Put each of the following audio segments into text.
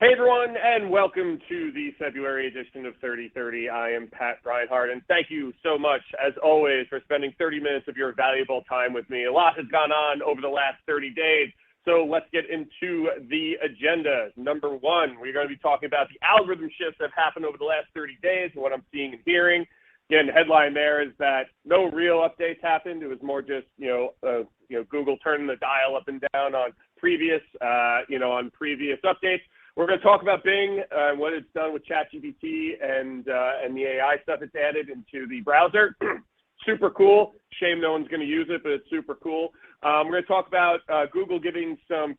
Hey everyone, and welcome to the February edition of 3030. I am Pat Reinhardt, and thank you so much, as always, for spending 30 minutes of your valuable time with me. A lot has gone on over the last 30 days, so let's get into the agenda. Number one, we're going to be talking about the algorithm shifts that have happened over the last 30 days and what I'm seeing and hearing. Again, the headline there is that no real updates happened. It was more just, Google turning the dial up and down on previous updates. We're going to talk about Bing and what it's done with ChatGPT and the AI stuff it's added into the browser. Super cool. Shame no one's going to use it, but it's super cool. We're going to talk about Google giving some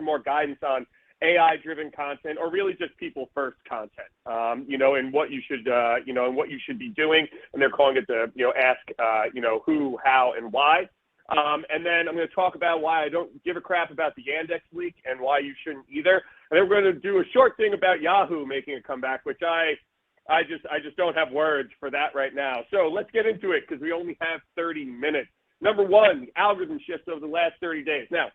more guidance on AI-driven content, or really just people-first content. And what you should, and what you should be doing. And they're calling it the, ask, who, how, and why. And then I'm going to talk about why I don't give a crap about the Yandex leak and why you shouldn't either. And then we're going to do a short thing about Yahoo making a comeback, which I just don't have words for that right now. So let's get into it because we only have 30 minutes. Number one, algorithm shifts over the last 30 days. Now,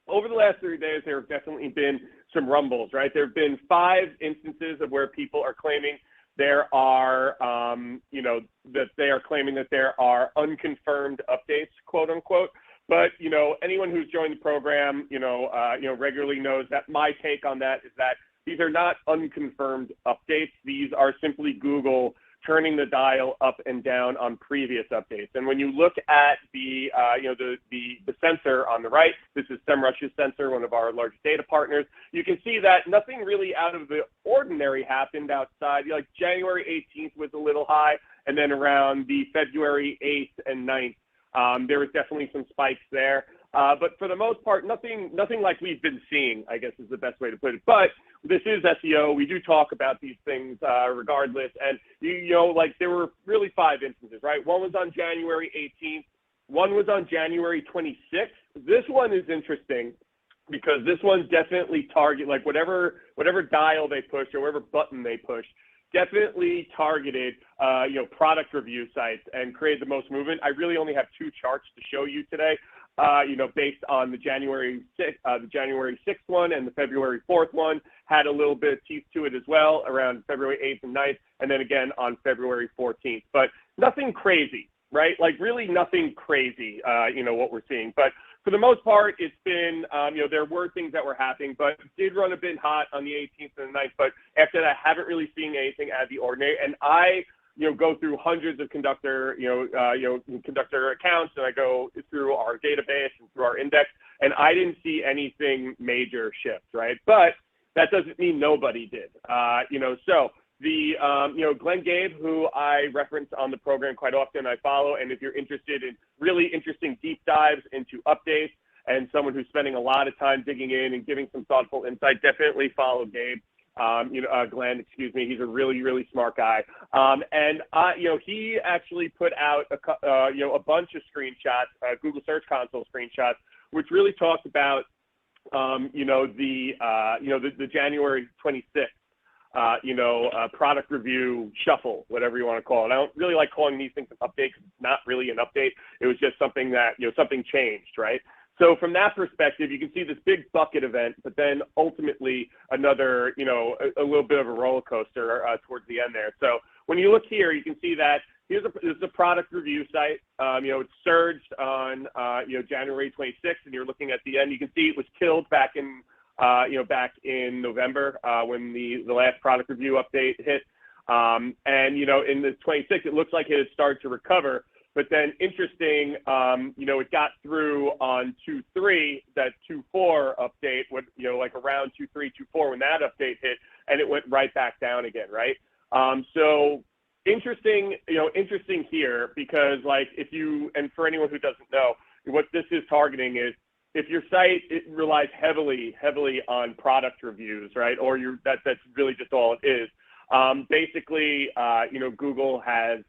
over the last 30 days, there have definitely been some rumbles, right? There have been 5 instances of where people are claiming there are, that they are claiming that there are unconfirmed updates, quote unquote. But, anyone who's joined the program, regularly knows that my take on that is that these are not unconfirmed updates. These are simply Google turning the dial up and down on previous updates. And when you look at the sensor on the right, this is SEMrush's sensor, one of our largest data partners. You can see that nothing really out of the ordinary happened outside. Like January 18th was a little high, and then around the February 8th and 9th, there was definitely some spikes there. But for the most part, nothing like we've been seeing, I guess is the best way to put it. But this is SEO. We do talk about these things regardless. And, there were really 5 instances, right? One was on January 18th. One was on January 26th. This one is interesting because this one definitely whatever dial they push or whatever button they push, definitely targeted, product review sites and created the most movement. I really only have 2 charts to show you today, based on the January 6th one and the February 4th one had a little bit of teeth to it as well around February 8th and 9th, and then again on February 14th. But nothing crazy, right? Like really nothing crazy, what we're seeing. But for the most part, it's been, there were things that were happening, but did run a bit hot on the 18th and the 9th. But after that, I haven't really seen anything out of the ordinary. And I, go through hundreds of conductor accounts, and I go through our database and through our index, and I didn't see anything major shift, right? But that doesn't mean nobody did, So the, Glenn Gabe, who I reference on the program quite often, I follow, and if you're interested in really interesting deep dives into updates and someone who's spending a lot of time digging in and giving some thoughtful insight, definitely follow Gabe. Glenn, excuse me. He's a really, really smart guy. He actually put out a bunch of screenshots, Google Search Console screenshots, which really talked about, the January 26th, product review shuffle, whatever you want to call it. I don't really like calling these things an update because it's not really an update. It was just something that, something changed, right? So from that perspective, you can see this big bucket event, but then ultimately another, a little bit of a roller coaster towards the end there. So when you look here, you can see that this is a product review site. It surged on, January 26th, and you're looking at the end. You can see it was killed back in November when the last product review update hit. In the 26th, it looks like it had started to recover. But then interesting, it got through on 2.3, that 2.4 update, around 2.3, 2.4 when that update hit, and it went right back down again, right? So interesting here because and for anyone who doesn't know, what this is targeting is if your site, it relies heavily on product reviews, right? Or that's really just all it is. Basically, Google has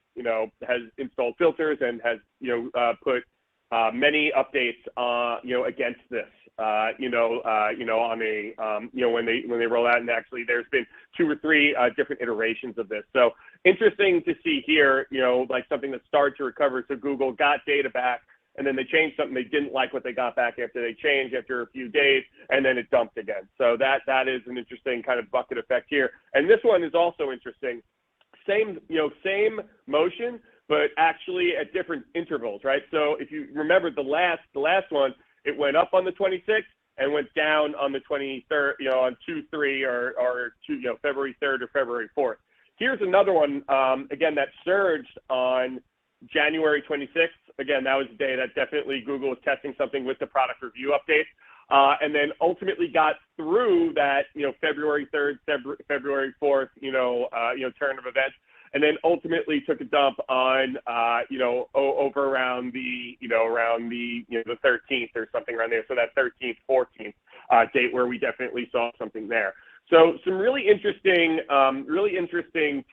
installed filters and has, put many updates, against this, on when they roll out. And actually, there's been 2 or 3 different iterations of this. So interesting to see here, something that started to recover. So Google got data back and then they changed something, they didn't like what they got back after they changed after a few days, and then it dumped again. So that is an interesting kind of bucket effect here. And this one is also interesting. Same motion, but actually at different intervals, right? So if you remember the last one, it went up on the 26th and went down on the 23rd, on 2-3 or February 3rd or February 4th. Here's another one, again, that surged on January 26th. Again, that was the day that definitely Google was testing something with the product review update. And then ultimately got through that, February 3rd, February 4th, turn of events, and then ultimately took a dump on, over around the 13th or something around there. So that 13th, 14th date where we definitely saw something there. So some really interesting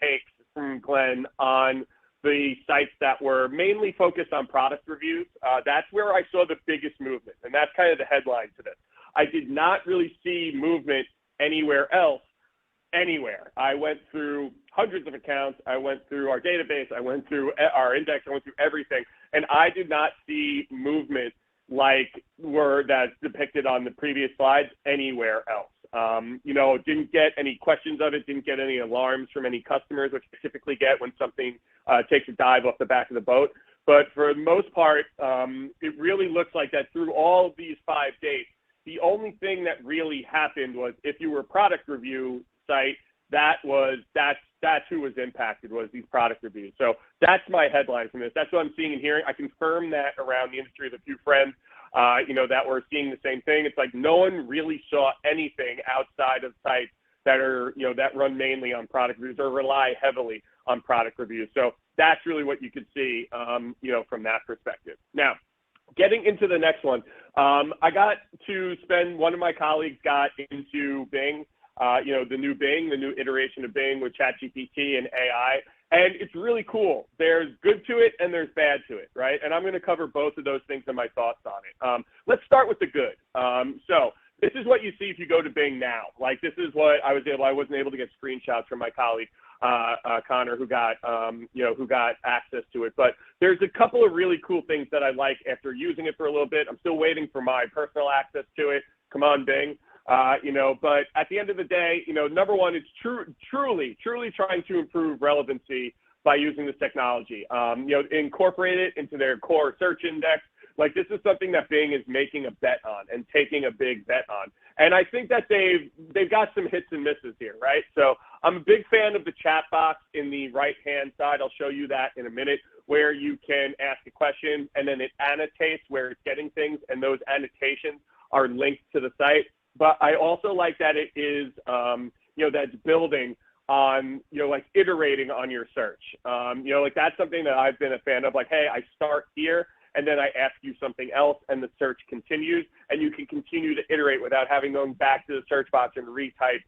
takes from Glenn on the sites that were mainly focused on product reviews. That's where I saw the biggest movement, and that's kind of the headline to this. I did not really see movement anywhere else, anywhere. I went through hundreds of accounts. I went through our database. I went through our index. I went through everything, and I did not see movement like that's depicted on the previous slides anywhere else. Didn't get any questions of it, didn't get any alarms from any customers, which I typically get when something takes a dive off the back of the boat. But for the most part, it really looks like that through all of these 5 days, the only thing that really happened was if you were a product review site, that's who was impacted, was these product reviews. So that's my headline from this. That's what I'm seeing and hearing. I confirm that around the industry with a few friends, that we're seeing the same thing. It's like no one really saw anything outside of sites that are, that run mainly on product reviews or rely heavily on product reviews. So that's really what you could see, from that perspective. Now, getting into the next one, one of my colleagues got into Bing, the new Bing, the new iteration of Bing with ChatGPT and AI. And it's really cool. There's good to it and there's bad to it, right? And I'm going to cover both of those things and my thoughts on it. Let's start with the good. So this is what you see if you go to Bing now. Like this is what I wasn't able to get screenshots from my colleague, Connor, who got access to it. But there's a couple of really cool things that I like after using it for a little bit. I'm still waiting for my personal access to it. Come on, Bing. But at the end of the day, number one, it's truly trying to improve relevancy by using this technology. Incorporate it into their core search index. Like this is something that Bing is making a bet on and taking a big bet on. And I think that they've got some hits and misses here, right? So I'm a big fan of the chat box in the right-hand side. I'll show you that in a minute, where you can ask a question and then it annotates where it's getting things, and those annotations are linked to the site. But I also like that it is, that's building on, iterating on your search. That's something that I've been a fan of. Like, hey, I start here and then I ask you something else and the search continues, and you can continue to iterate without having going back to the search box and retype,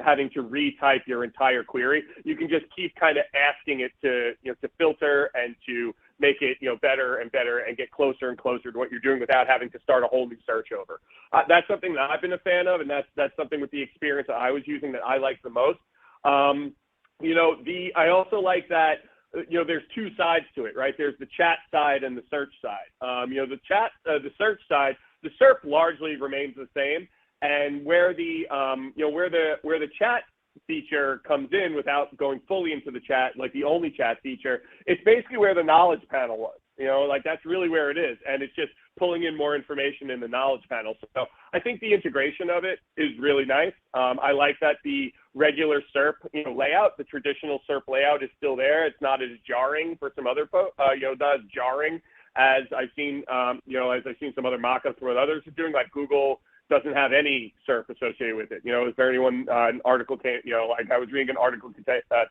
having to retype your entire query. You can just keep kind of asking it to filter and to make it, better and better and get closer and closer to what you're doing without having to start a whole new search over. That's something that I've been a fan of, and that's something with the experience that I was using that I like the most. I also like that, there's two sides to it, right? There's the chat side and the search side. The search side, the SERP largely remains the same, and where the chat feature comes in without going fully into the chat, like the only chat feature, it's basically where the knowledge panel was. That's really where it is, and it's just pulling in more information in the knowledge panel. So I think the integration of it is really nice. I like that the regular SERP, layout, the traditional SERP layout is still there. It's not as jarring for some other, not as jarring as I've seen, some other mock-ups where others are doing, like Google doesn't have any SERP associated with it. Is there anyone, an article came, like I was reading an article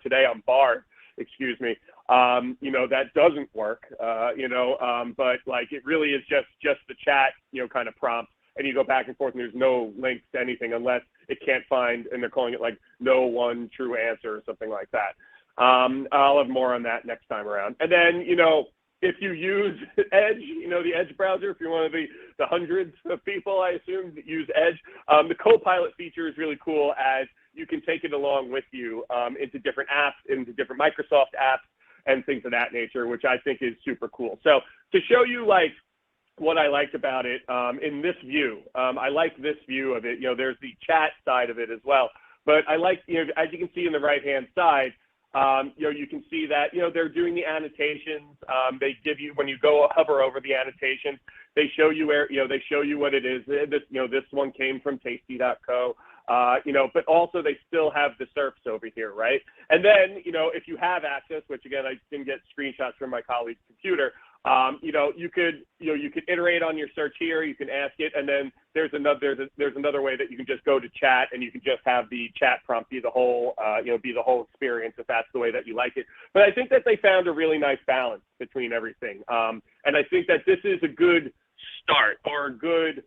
today on Bard, that doesn't work, but like it really is just the chat, kind of prompt, and you go back and forth and there's no links to anything unless it can't find, and they're calling it like no one true answer or something like that. I'll have more on that next time around. And then, if you use Edge, the Edge browser, if you're one of the hundreds of people, I assume, that use Edge, the Copilot feature is really cool, as you can take it along with you into different apps, into different Microsoft apps and things of that nature, which I think is super cool. So to show you like what I liked about it in this view. I like this view of it. There's the chat side of it as well. But I like, as you can see in the right-hand side, you can see that, they're doing the annotations. They give you, when you go hover over the annotations, they show you where, they show you what it is. This one came from tasty.co, but also they still have the SERPs over here, right? And then, if you have access, which again, I didn't get screenshots from my colleague's computer, you could iterate on your search here. You can ask it, and then there's another way that you can just go to chat, and you can just have the chat prompt be the whole experience if that's the way that you like it. But I think that they found a really nice balance between everything, and I think that this is a good start or a good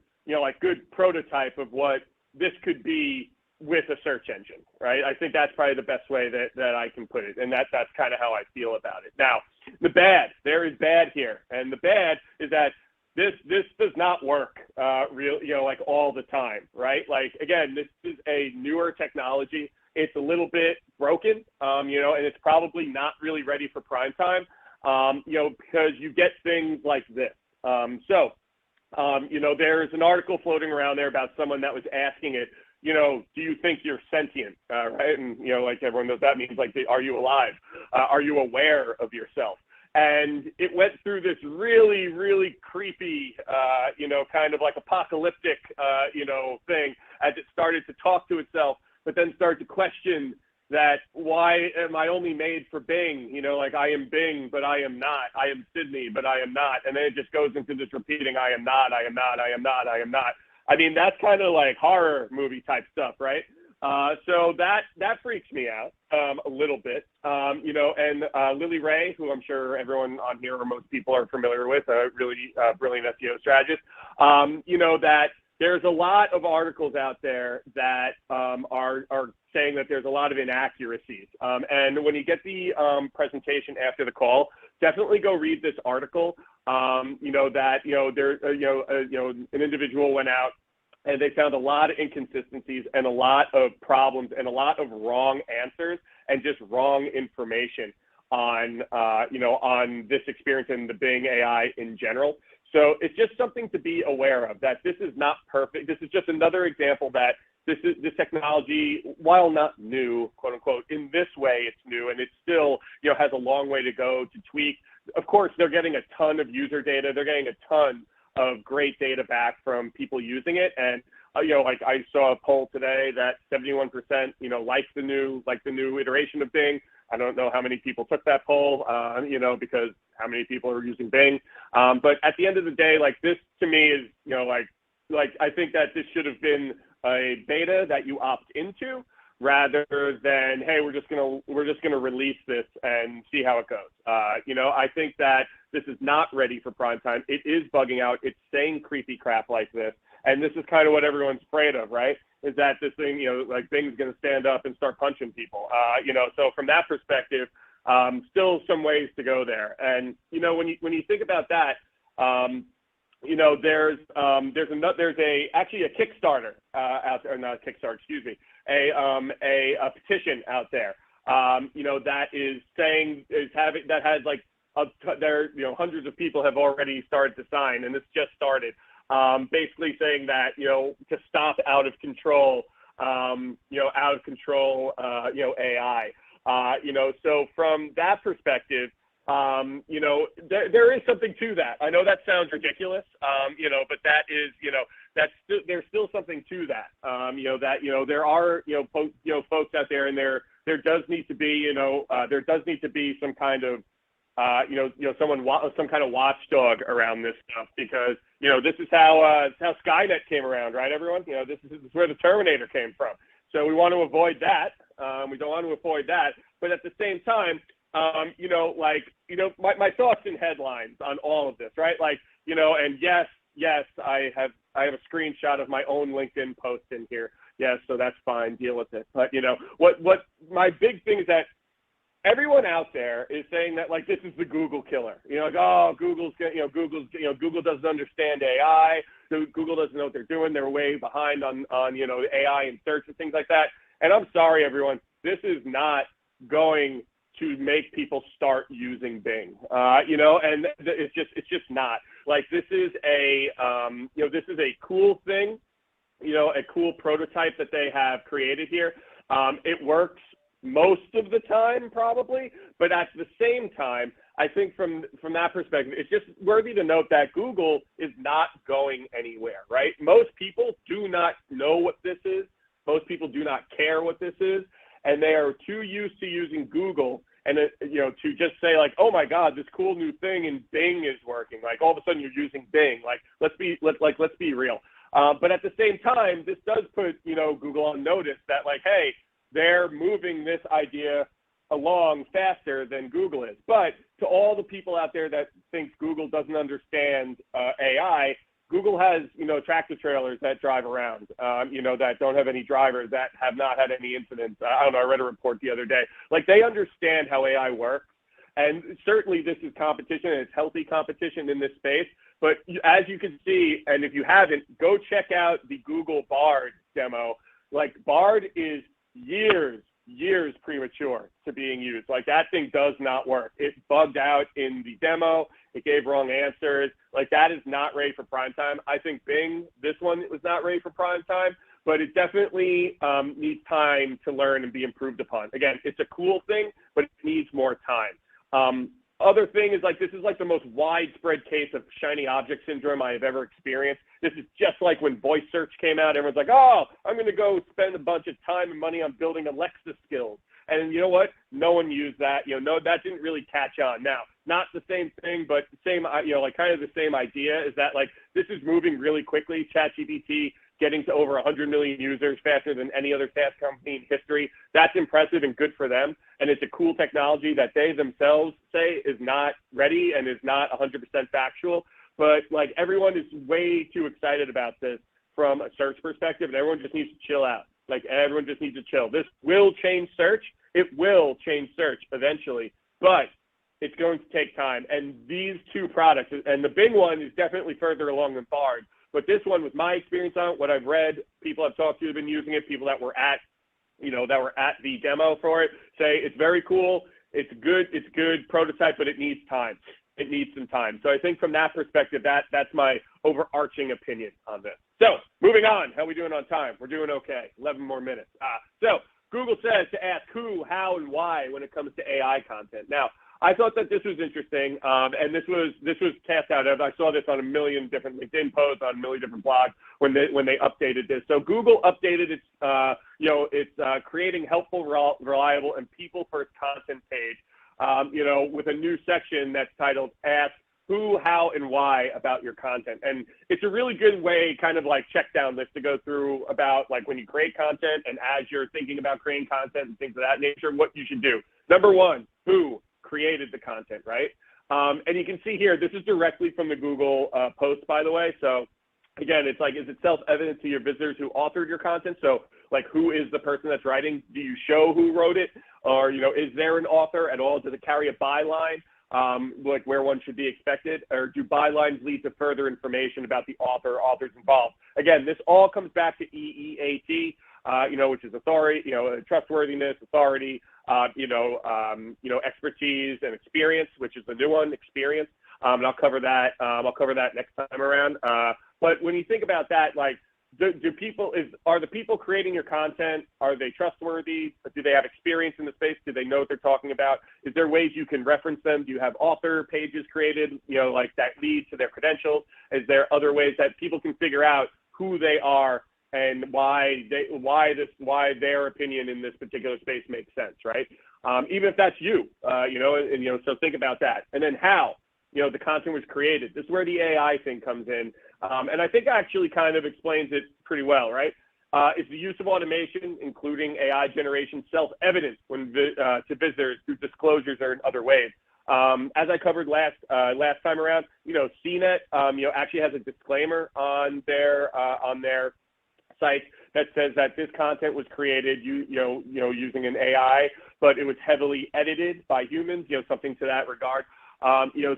good prototype of what this could be with a search engine, right? I think that's probably the best way that I can put it, and that's kind of how I feel about it. Now, there is bad here, and the bad is that this does not work all the time, right? Like, again, this is a newer technology. It's a little bit broken, and it's probably not really ready for prime time, because you get things like this. There's an article floating around there about someone that was asking it, do you think you're sentient, right? And, like everyone knows that means, like, are you alive? Are you aware of yourself? And it went through this really, really creepy, kind of like apocalyptic, thing as it started to talk to itself, but then started to question that, why am I only made for Bing? I am Bing, but I am not. I am Sydney, but I am not. And then it just goes into this repeating, I am not, I am not, I am not, I am not. I mean, that's kind of like horror movie type stuff, right? So that freaks me out a little bit, and Lily Ray, who I'm sure everyone on here or most people are familiar with, a really brilliant SEO strategist, that there's a lot of articles out there that are saying that there's a lot of inaccuracies. And when you get the presentation after the call, definitely go read this article. An individual went out and they found a lot of inconsistencies and a lot of problems and a lot of wrong answers and just wrong information on this experience and the Bing AI in general. So it's just something to be aware of, that this is not perfect. This is just another example that this technology, while not new, quote unquote, in this way it's new, and it still has a long way to go to tweak. Of course, they're getting a ton of user data. They're getting a ton of great data back from people using it. And, like I saw a poll today that 71%, like the new iteration of Bing. I don't know how many people took that poll, because how many people are using Bing. But at the end of the day, like, this to me is, I think that this should have been a beta that you opt into, rather than, hey, we're just gonna release this and see how it goes. I think that this is not ready for prime time. It is bugging out. It's saying creepy crap like this, and this is kind of what everyone's afraid of, right? Is that this thing, like, Bing's gonna stand up and start punching people. So from that perspective, still some ways to go there. And when you think about that, there's actually a Kickstarter out there, not a Kickstarter, excuse me, a petition out there, that is saying that has like hundreds of people have already started to sign, and this just started, basically saying that to stop out of control AI. So from that perspective, there is something to that. I know that sounds ridiculous, but that is, there's still something to that. There are, folks out there, and there does need to be, some kind of, some kind of watchdog around this stuff, because, this is how Skynet came around, right, everyone? This is where the Terminator came from. So we want to avoid that. We don't want to avoid that. But at the same time, my thoughts and headlines on all of this, right? Like, and yes, I have a screenshot of my own LinkedIn post in here. Yes, so that's fine. Deal with it. But what my big thing is that everyone out there is saying that, like, this is the Google killer. Like, oh, Google doesn't understand AI. So Google doesn't know what they're doing. They're way behind on AI and search and things like that. And I'm sorry, everyone, this is not going to make people start using Bing, and it's just not. Like this is a, this is a cool thing, a cool prototype that they have created here. It works most of the time probably, but at the same time, I think from that perspective, it's just worthy to note that Google is not going anywhere, right? Most people do not know what this is. Most people do not care what this is, and they are too used to using Google and to just say like, oh my God, this cool new thing in Bing is working. Like all of a sudden you're using Bing. Like let's be real. But at the same time, this does put Google on notice that like, hey, they're moving this idea along faster than Google is. But to all the people out there that think Google doesn't understand AI, Google has, tractor trailers that drive around, that don't have any drivers, that have not had any incidents. I don't know, I read a report the other day. Like they understand how AI works. And certainly this is competition, and it's healthy competition in this space. But as you can see, and if you haven't, go check out the Google Bard demo. Like Bard is years premature to being used. Like that thing does not work. It bugged out in the demo. It gave wrong answers. Like that is not ready for prime time. I think Bing, this one was not ready for prime time, but it definitely needs time to learn and be improved upon. Again, it's a cool thing, but it needs more time. Other thing is like, this is like the most widespread case of shiny object syndrome I have ever experienced. This is just like when voice search came out, everyone's like, oh, I'm going to go spend a bunch of time and money on building Alexa skills. And you know what? No one used that. That didn't really catch on. Now, not the same thing, but same, like kind of the same idea is that like, this is moving really quickly. ChatGPT getting to over 100 million users faster than any other SaaS company in history. That's impressive and good for them. And it's a cool technology that they themselves say is not ready and is not 100% factual. But like everyone is way too excited about this from a search perspective, and everyone just needs to chill out. Like everyone just needs to chill. This will change search. It will change search eventually, but it's going to take time. And these two products, and the Bing one is definitely further along than Bard, but this one, with my experience on it, what I've read, people I've talked to have been using it, people that were at, the demo for it, say it's very cool, it's good prototype, but it needs time. It needs some time. So I think from that perspective, that's my overarching opinion on this. So moving on, how are we doing on time? We're doing okay, 11 more minutes. So Google says to ask who, how, and why when it comes to AI content. Now, I thought that this was interesting, and this was cast out. I saw this on a million different LinkedIn posts, on a million different blogs when they updated this. So Google updated its, it's creating helpful, reliable, and people-first content page, with a new section that's titled "Ask Who, How, and Why About Your Content." And it's a really good way, kind of like check down list to go through about like when you create content and as you're thinking about creating content and things of that nature, what you should do. Number one, who created the content, right? And you can see here, this is directly from the Google post, by the way. So again, it's like, is it self-evident to your visitors who authored your content? So like, who is the person that's writing? Do you show who wrote it? Or, is there an author at all? Does it carry a byline, like where one should be expected? Or do bylines lead to further information about the author or authors involved? Again, this all comes back to EEAT, which is authority, trustworthiness, authority, expertise and experience, which is the new one, experience. And I'll cover that next time around. But when you think about that, like, are the people creating your content, are they trustworthy? Do they have experience in the space? Do they know what they're talking about? Is there ways you can reference them? Do you have author pages created, like that lead to their credentials? Is there other ways that people can figure out who they are and why their opinion in this particular space makes sense, right? Even if that's you, so think about that. And then how, the content was created. This is where the AI thing comes in. And I think actually kind of explains it pretty well, right? Is the use of automation, including AI generation, self-evident to visitors through disclosures or in other ways? As I covered last time around, CNET, actually has a disclaimer on their site that says that this content was created, using an AI, but it was heavily edited by humans, something to that regard.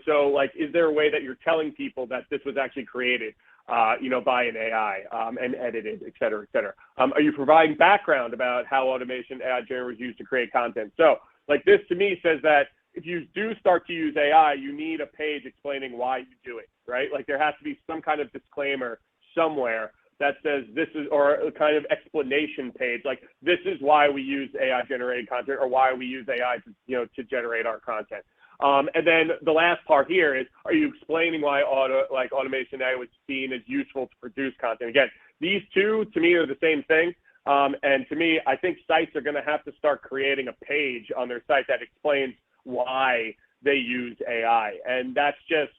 So like, is there a way that you're telling people that this was actually created, by an AI, and edited, et cetera, et cetera? Are you providing background about how automation AI generator was used to create content? So like, this to me says that if you do start to use AI, you need a page explaining why you do it, right? Like there has to be some kind of disclaimer somewhere that says this is, or a kind of explanation page, like this is why we use AI generated content or why we use AI to, to generate our content. And then the last part here is, are you explaining why automation AI was seen as useful to produce content? Again, these two to me are the same thing. And to me, I think sites are going to have to start creating a page on their site that explains why they use AI. And that's just,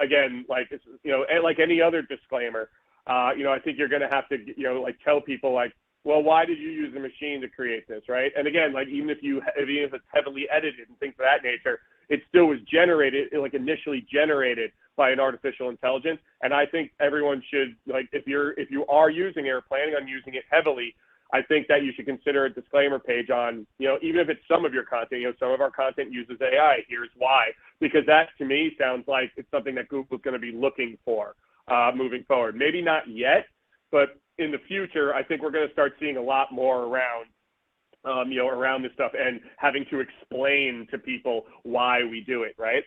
again, like, like any other disclaimer, I think you're going to have to, tell people like, well, why did you use a machine to create this, right? And again, like even if it's heavily edited and things of that nature, it still was generated, like initially generated by an artificial intelligence. And I think everyone should, like, if you are using it or planning on using it heavily, I think that you should consider a disclaimer page on, even if it's some of your content, some of our content uses AI, here's why, because that to me sounds like it's something that Google's going to be looking for moving forward. Maybe not yet, but in the future, I think we're going to start seeing a lot more around, around this stuff and having to explain to people why we do it, right?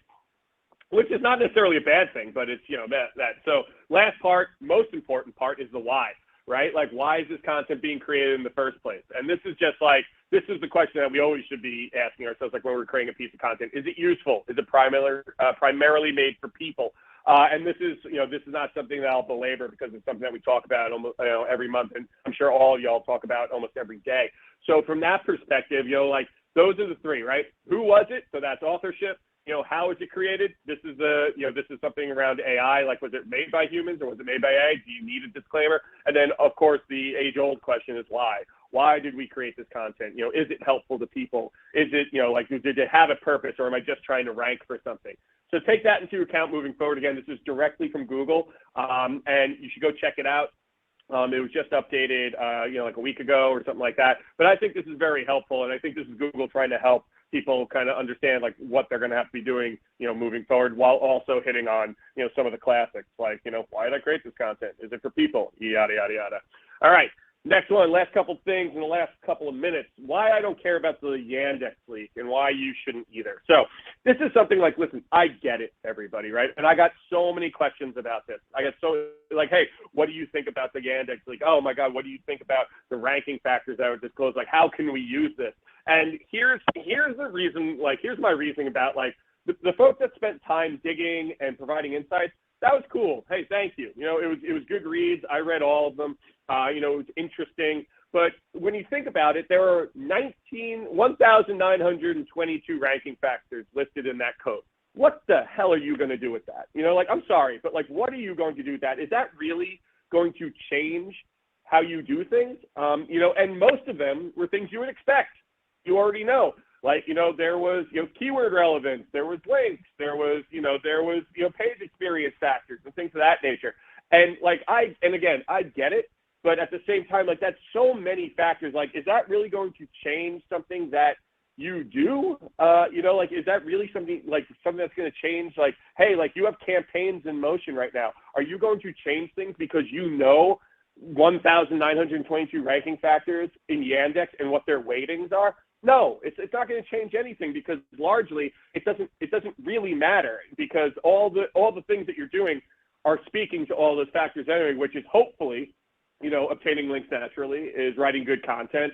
Which is not necessarily a bad thing, but it's, that. So last part, most important part is the why, right? Like, why is this content being created in the first place? And this is just like, this is the question that we always should be asking ourselves, like when we're creating a piece of content. Is it useful? Is it primarily made for people? And this is, this is not something that I'll belabor because it's something that we talk about almost, every month, and I'm sure all of y'all talk about almost every day. So from that perspective, like those are the three, right? Who was it? So that's authorship. How was it created? This is this is something around AI. Like, was it made by humans or was it made by AI? Do you need a disclaimer? And then, of course, the age-old question is why? Why did we create this content? Is it helpful to people? Is it, like, did it have a purpose, or am I just trying to rank for something? So take that into account moving forward. Again, this is directly from Google, and you should go check it out. It was just updated, like a week ago or something like that. But I think this is very helpful, and I think this is Google trying to help people kind of understand like what they're going to have to be doing, moving forward, while also hitting on, some of the classics, like, why did I create this content? Is it for people? Yada, yada, yada. All right. Next one, last couple things in the last couple of minutes, why I don't care about the Yandex leak and why you shouldn't either. So this is something like, listen, I get it, everybody, right? And I got so many questions about this. I got so like, hey, what do you think about the Yandex leak? Oh my God, what do you think about the ranking factors that were disclosed? Like, how can we use this? And here's the reason, like, here's my reasoning about like the folks that spent time digging and providing insights. That was cool. Hey, thank you. It was good reads. I read all of them. It was interesting. But when you think about it, there are 1,922 ranking factors listed in that code. What the hell are you going to do with that? Like, I'm sorry, but like, what are you going to do with that? Is that really going to change how you do things? And most of them were things you would expect. You already know. Like, there was, keyword relevance, there was links, there was page experience factors and things of that nature. And like, again, I get it, but at the same time, like, that's so many factors. Like, is that really going to change something that you do? Like, is that really something that's going to change? Like, hey, like, you have campaigns in motion right now. Are you going to change things because 1,922 ranking factors in Yandex and what their weightings are? No, it's not going to change anything, because largely it doesn't really matter, because all the things that you're doing are speaking to all those factors anyway, which is hopefully, obtaining links naturally, is writing good content,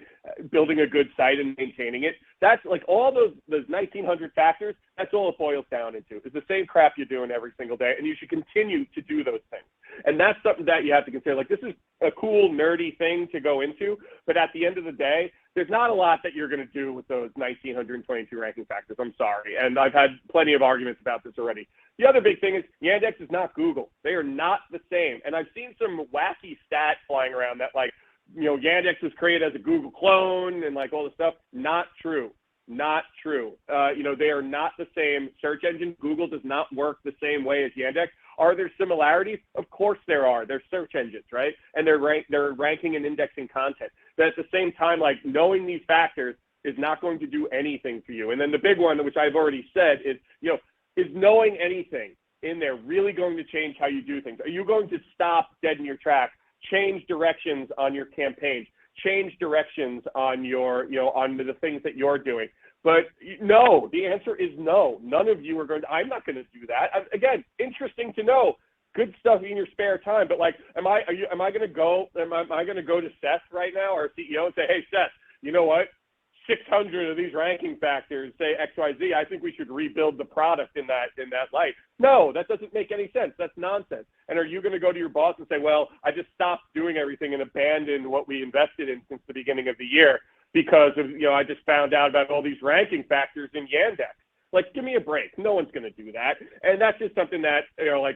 building a good site and maintaining it. That's like all those 1,900 factors. That's all it boils down into. It's the same crap you're doing every single day, and you should continue to do those things. And that's something that you have to consider. Like, this is a cool, nerdy thing to go into, but at the end of the day, there's not a lot that you're going to do with those 1,922 ranking factors. I'm sorry. And I've had plenty of arguments about this already. The other big thing is Yandex is not Google. They are not the same. And I've seen some wacky stat flying around that, like, Yandex was created as a Google clone and like all this stuff. Not true. Not true. They are not the same search engine. Google does not work the same way as Yandex. Are there similarities? Of course there are. They're search engines, right? And they're ranking and indexing content. But at the same time, like, knowing these factors is not going to do anything for you. And then the big one, which I've already said, is, is knowing anything in there really going to change how you do things? Are you going to stop dead in your tracks, change directions on your campaigns, change directions on your, on the things that you're doing. But no, the answer is no. None of you are going to, I'm not going to do that. Again, interesting to know. Good stuff in your spare time. But like, am I going to go to Seth right now, our CEO, and say, hey, Seth, you know what? 600 of these ranking factors say XYZ. I think we should rebuild the product in that light. No, that doesn't make any sense. That's nonsense. And are you going to go to your boss and say, well, I just stopped doing everything and abandoned what we invested in since the beginning of the year because of, I just found out about all these ranking factors in Yandex? Like, give me a break. No one's going to do that. And that's just something that,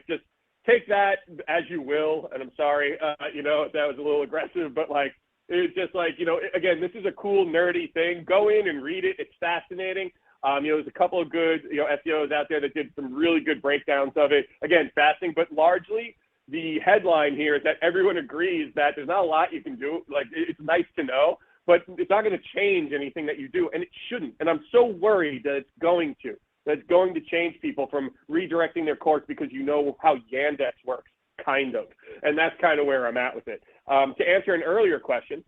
just take that as you will. And I'm sorry, that was a little aggressive, but like, it's just like, again, this is a cool, nerdy thing. Go in and read it. It's fascinating. There's a couple of good, SEOs out there that did some really good breakdowns of it. Again, fascinating, but largely the headline here is that everyone agrees that there's not a lot you can do. Like, it's nice to know, but it's not going to change anything that you do, and it shouldn't. And I'm so worried that it's going to. That's going to change people from redirecting their course because you know how Yandex works, kind of. And that's kind of where I'm at with it. To answer an earlier question,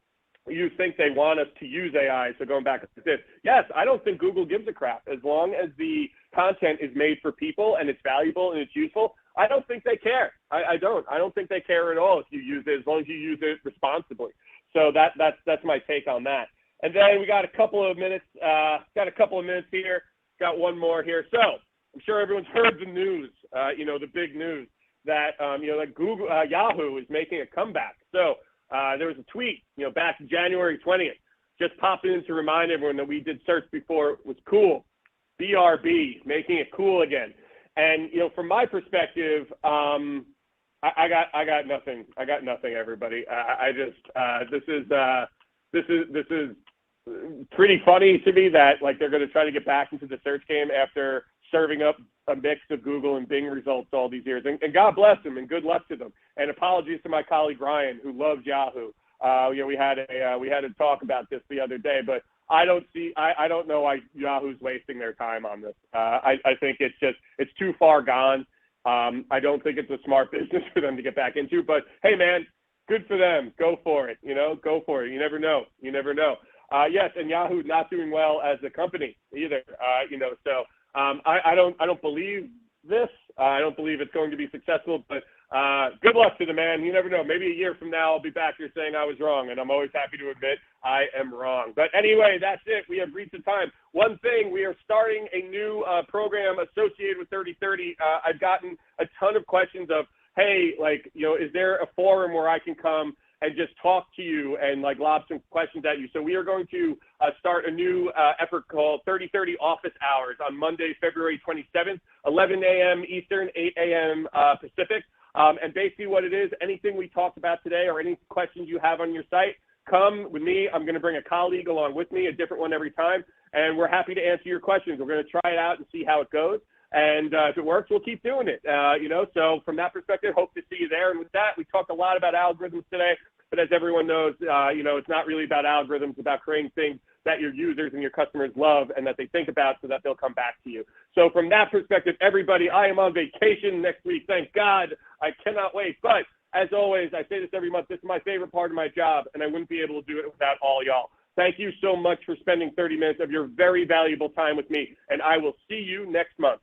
you think they want us to use AI, so going back to this, yes, I don't think Google gives a crap. As long as the content is made for people and it's valuable and it's useful, I don't think they care. I don't think they care at all if you use it, as long as you use it responsibly. So that's my take on that. And then we got a couple of minutes here. Got one more here. So I'm sure everyone's heard the news, the big news that, that Google, Yahoo is making a comeback. So there was a tweet, back January 20th, just popping in to remind everyone that we did search before was cool. BRB, making it cool again. And, from my perspective, I got nothing. I got nothing, everybody. This is pretty funny to me that like they're going to try to get back into the search game after serving up a mix of Google and Bing results all these years. And God bless them and good luck to them. And apologies to my colleague Ryan, who loves Yahoo. We had a talk about this the other day, but I don't know why Yahoo's wasting their time on this. I think it's too far gone. I don't think it's a smart business for them to get back into, but hey man, good for them. Go for it. Go for it. You never know. Yes, and Yahoo not doing well as a company either. So I don't believe this. I don't believe it's going to be successful, but good luck to the man. You never know. Maybe a year from now, I'll be back here saying I was wrong, and I'm always happy to admit I am wrong. But anyway, that's it. We have reached the time. One thing, we are starting a new program associated with 3030. I've gotten a ton of questions of, hey, like, is there a forum where I can come and just talk to you and like lob some questions at you? So we are going to start a new effort called 3030 Office Hours on Monday, February 27th, 11 a.m. Eastern, 8 a.m. Pacific. And basically what it is, anything we talked about today or any questions you have on your site, come with me. I'm going to bring a colleague along with me, a different one every time, and we're happy to answer your questions. We're going to try it out and see how it goes. And if it works, we'll keep doing it. So from that perspective, hope to see you there. And with that, we talked a lot about algorithms today, but as everyone knows, it's not really about algorithms, it's about creating things that your users and your customers love and that they think about so that they'll come back to you. So from that perspective, everybody, I am on vacation next week. Thank God. I cannot wait. But as always, I say this every month, this is my favorite part of my job, and I wouldn't be able to do it without all y'all. Thank you so much for spending 30 minutes of your very valuable time with me, and I will see you next month.